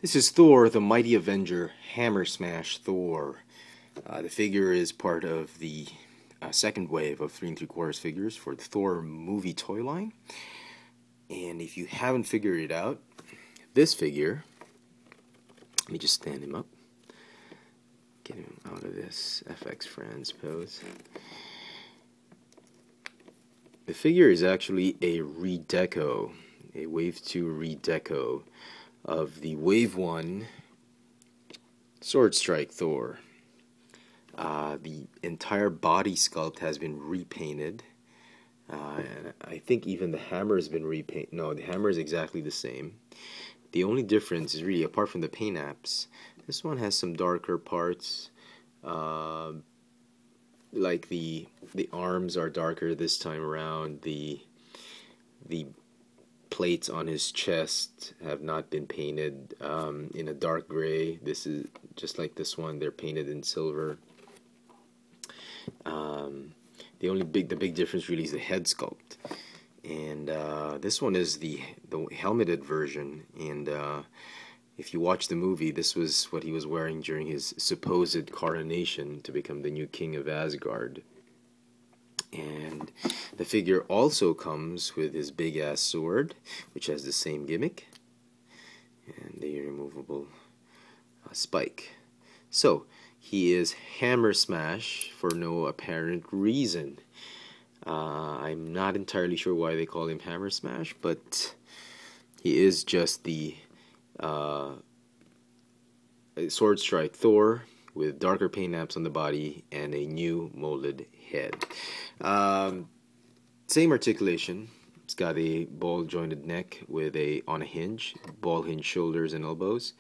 This is Thor, the Mighty Avenger, Hammer Smash Thor. The figure is part of the second wave of 3 3/4 figures for the Thor movie toy line. And if you haven't figured it out, this figure, let me just stand him up, get him out of this fxfranz pose. The figure is actually a redeco, a Wave 2 redeco of the Wave 1 Sword Strike Thor. The entire body sculpt has been repainted. And I think even the hammer has been repainted. No, the hammer is exactly the same. The only difference is really, apart from the paint apps, this one has some darker parts. Like the arms are darker this time around. The plates on his chest have not been painted in a dark gray. This is just like this one; they're painted in silver. The big difference really is the head sculpt, and this one is the helmeted version. And if you watch the movie, this was what he was wearing during his supposed coronation to become the new king of Asgard. And the figure also comes with his big ass sword, which has the same gimmick, and the removable spike. So he is Hammer Smash for no apparent reason. I'm not entirely sure why they call him Hammer Smash, but he is just the Sword Strike Thor with darker paint apps on the body and a new molded head. Same articulation. It's got a ball jointed neck with on a hinge, ball hinge shoulders and elbows,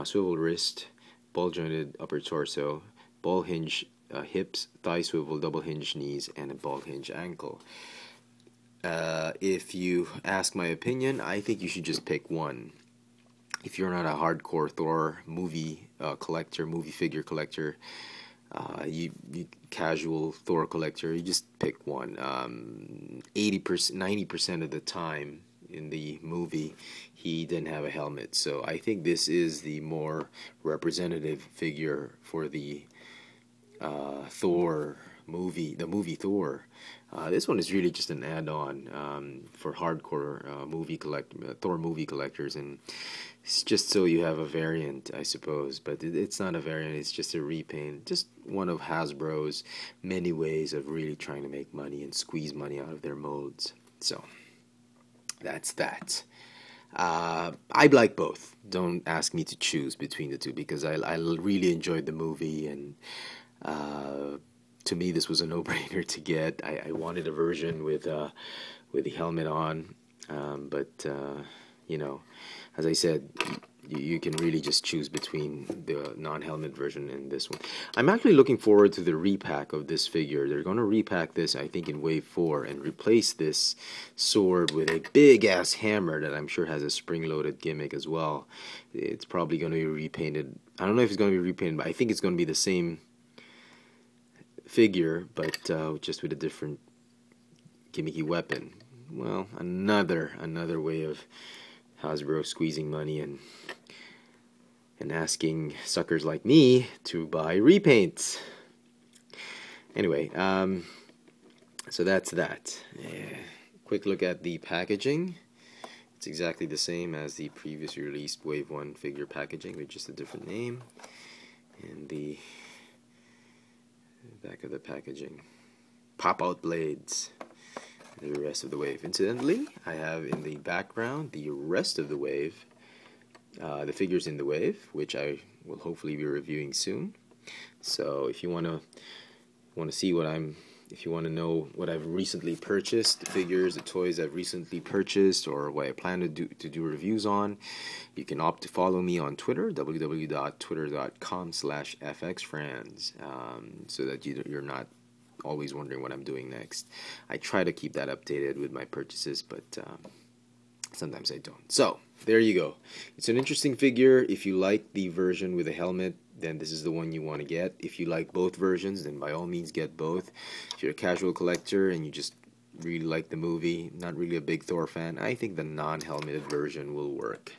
swivel wrist, ball jointed upper torso, ball hinge hips, thigh swivel, double hinge knees, and a ball hinge ankle. If you ask my opinion, I think you should just pick one. If you're not a hardcore Thor movie collector, movie figure collector, you casual Thor collector, you just pick one. 80%, 90% of the time in the movie, he didn't have a helmet. So I think this is the more representative figure for the Thor movie, the movie Thor. This one is really just an add-on for hardcore Thor movie collectors, and it's just so you have a variant, I suppose. But it's not a variant; it's just a repaint, just one of Hasbro's many ways of really trying to make money and squeeze money out of their molds. So that's that. I like both. Don't ask me to choose between the two because I really enjoyed the movie, and to me this was a no-brainer to get. I wanted a version with the helmet on, but you know, as I said, you can really just choose between the non-helmet version and this one. I'm actually looking forward to the repack of this figure. They're going to repack this, I think, in Wave 4 and replace this sword with a big-ass hammer that I'm sure has a spring-loaded gimmick as well. It's probably going to be repainted. I don't know if it's going to be repainted, but I think it's going to be the same figure, but just with a different gimmicky weapon. Well, another way of Hasbro squeezing money and asking suckers like me to buy repaints. Anyway, so that's that. Yeah. Quick look at the packaging. It's exactly the same as the previously released Wave 1 figure packaging with just a different name. And the back of the packaging. Pop-out blades. And the rest of the wave. Incidentally, I have in the background the rest of the wave. The figures in the wave, which I will hopefully be reviewing soon. So if you want to see if you want to know what I've recently purchased, the figures, the toys I've recently purchased, or what I plan to do reviews on, you can opt to follow me on Twitter, www.twitter.com/fxfranz, so that you're not always wondering what I'm doing next. I try to keep that updated with my purchases, but sometimes I don't. So there you go. It's an interesting figure. If you like the version with a helmet, then this is the one you want to get. If you like both versions, then by all means get both. If you're a casual collector and you just really like the movie, not really a big Thor fan, I think the non-helmeted version will work.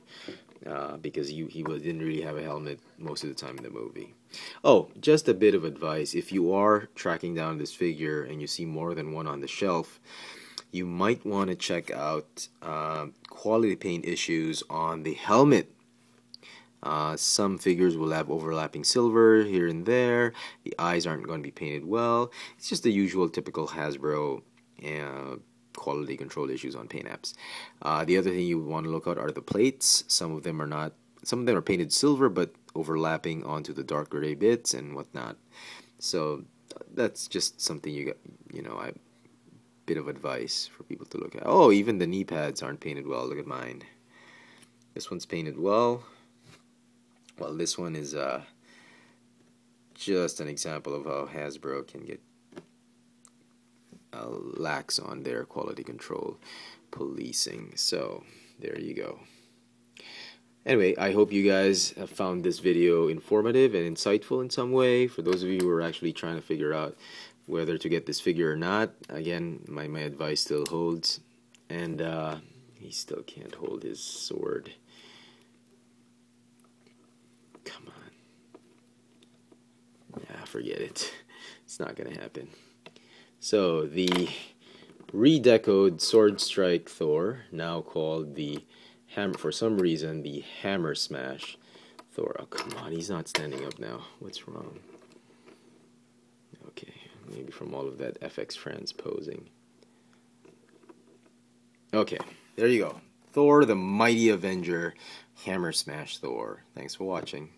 because didn't really have a helmet most of the time in the movie. Oh, just a bit of advice. If you are tracking down this figure and you see more than one on the shelf, you might want to check out quality paint issues on the helmet. Some figures will have overlapping silver here and there. The eyes aren't going to be painted well. It's just the usual typical Hasbro quality control issues on paint apps. The other thing you want to look at are the plates. Some of them are painted silver but overlapping onto the dark gray bits and whatnot. So that's just something a bit of advice for people to look at. Oh, even the knee pads aren't painted well. Look at mine. This one's painted well. Well, this one is just an example of how Hasbro can get lax on their quality control policing. So there you go. Anyway, I hope you guys have found this video informative and insightful in some way. For those of you who are actually trying to figure out whether to get this figure or not, again, my advice still holds. And he still can't hold his sword. Come on. Yeah, forget it. It's not going to happen. So, the redecoed Sword Strike Thor, now called the Hammer, for some reason, the Hammer Smash Thor. Oh, come on, he's not standing up now. What's wrong? Okay, maybe from all of that fxfranz posing. Okay, there you go. Thor, the Mighty Avenger, Hammer Smash Thor. Thanks for watching.